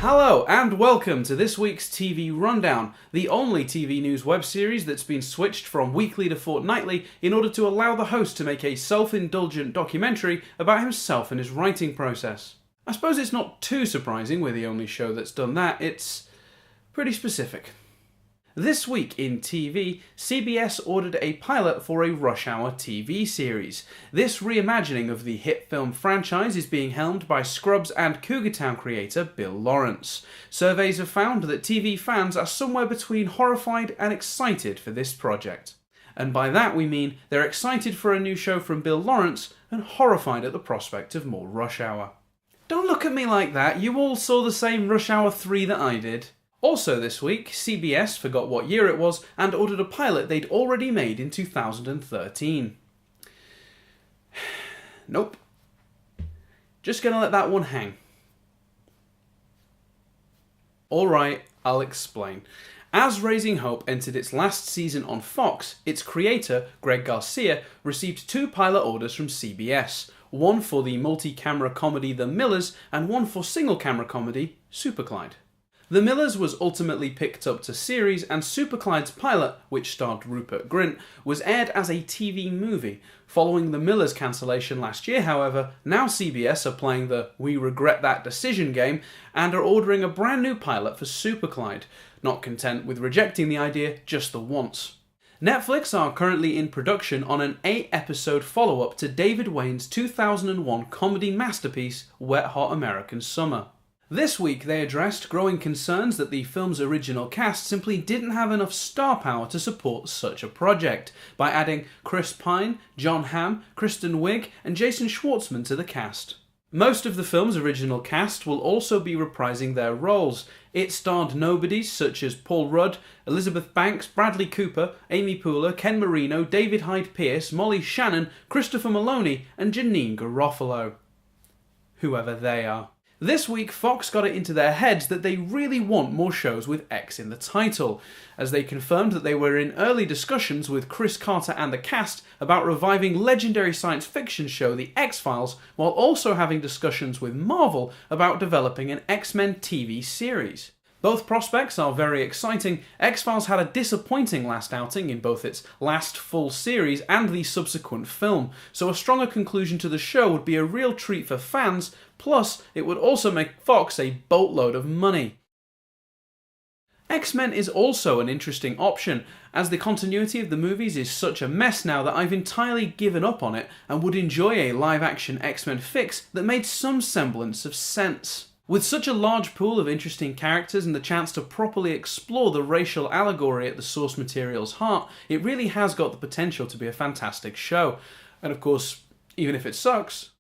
Hello and welcome to this week's TV Rundown, the only TV news web series that's been switched from weekly to fortnightly in order to allow the host to make a self-indulgent documentary about himself and his writing process. I suppose it's not too surprising we're the only show that's done that, it's pretty specific. This week in TV, CBS ordered a pilot for a Rush Hour TV series. This reimagining of the hit film franchise is being helmed by Scrubs and Cougar Town creator Bill Lawrence. Surveys have found that TV fans are somewhere between horrified and excited for this project. And by that we mean they're excited for a new show from Bill Lawrence and horrified at the prospect of more Rush Hour. Don't look at me like that, you all saw the same Rush Hour 3 that I did. Also this week, CBS forgot what year it was and ordered a pilot they'd already made in 2013. Nope. Just gonna let that one hang. Alright, I'll explain. As Raising Hope entered its last season on Fox, its creator, Greg Garcia, received 2 pilot orders from CBS. One for the multi-camera comedy The Millers and one for single-camera comedy Super Clyde. The Millers was ultimately picked up to series, and Super Clyde's pilot, which starred Rupert Grint, was aired as a TV movie. Following The Millers cancellation last year, however, now CBS are playing the "we regret that decision" game and are ordering a brand new pilot for Super Clyde, not content with rejecting the idea just the once. Netflix are currently in production on an 8-episode follow-up to David Wayne's 2001 comedy masterpiece, Wet Hot American Summer. This week they addressed growing concerns that the film's original cast simply didn't have enough star power to support such a project, by adding Chris Pine, Jon Hamm, Kristen Wiig and Jason Schwartzman to the cast. Most of the film's original cast will also be reprising their roles. It starred nobodies such as Paul Rudd, Elizabeth Banks, Bradley Cooper, Amy Poehler, Ken Marino, David Hyde Pierce, Molly Shannon, Christopher Maloney and Janeane Garofalo. Whoever they are. This week, Fox got it into their heads that they really want more shows with X in the title, as they confirmed that they were in early discussions with Chris Carter and the cast about reviving legendary science fiction show The X-Files, while also having discussions with Marvel about developing an X-Men TV series. Both prospects are very exciting. X-Files had a disappointing last outing in both its last full series and the subsequent film, so a stronger conclusion to the show would be a real treat for fans, plus it would also make Fox a boatload of money. X-Men is also an interesting option, as the continuity of the movies is such a mess now that I've entirely given up on it and would enjoy a live-action X-Men fix that made some semblance of sense. With such a large pool of interesting characters and the chance to properly explore the racial allegory at the source material's heart, it really has got the potential to be a fantastic show. And of course, even if it sucks.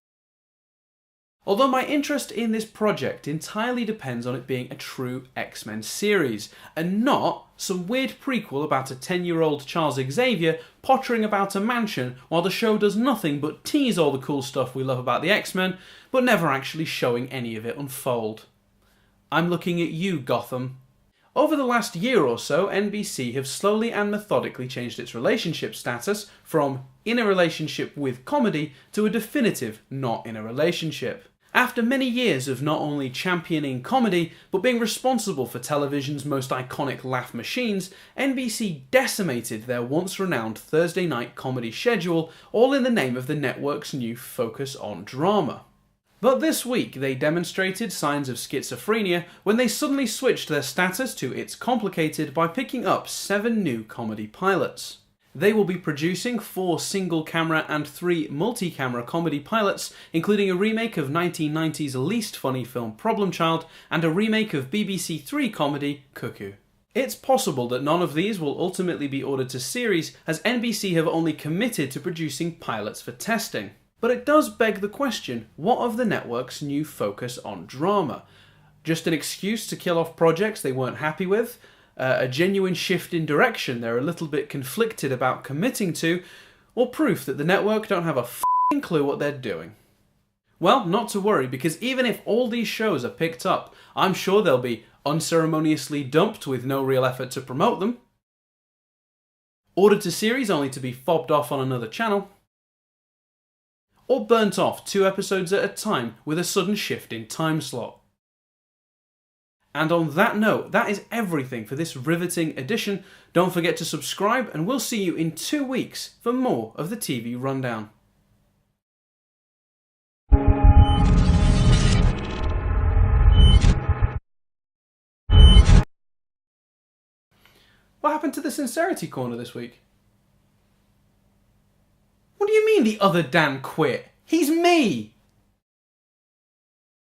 Although my interest in this project entirely depends on it being a true X-Men series, and not some weird prequel about a 10-year-old Charles Xavier pottering about a mansion while the show does nothing but tease all the cool stuff we love about the X-Men, but never actually showing any of it unfold. I'm looking at you, Gotham. Over the last year or so, NBC have slowly and methodically changed its relationship status from in a relationship with comedy to a definitive not in a relationship. After many years of not only championing comedy, but being responsible for television's most iconic laugh machines, NBC decimated their once-renowned Thursday night comedy schedule, all in the name of the network's new focus on drama. But this week they demonstrated signs of schizophrenia when they suddenly switched their status to It's Complicated by picking up 7 new comedy pilots. They will be producing 4 single-camera and 3 multi-camera comedy pilots, including a remake of 1990's least funny film Problem Child and a remake of BBC Three comedy Cuckoo. It's possible that none of these will ultimately be ordered to series, as NBC have only committed to producing pilots for testing. But it does beg the question, what of the network's new focus on drama? Just an excuse to kill off projects they weren't happy with? A genuine shift in direction they're a little bit conflicted about committing to, or proof that the network don't have a f***ing clue what they're doing? Well, not to worry, because even if all these shows are picked up, I'm sure they'll be unceremoniously dumped with no real effort to promote them, ordered to series only to be fobbed off on another channel, or burnt off 2 episodes at a time with a sudden shift in time slot. And on that note, that is everything for this riveting edition. Don't forget to subscribe, and we'll see you in 2 weeks for more of the TV Rundown. What happened to the Sincerity Corner this week? What do you mean the other Dan quit? He's me!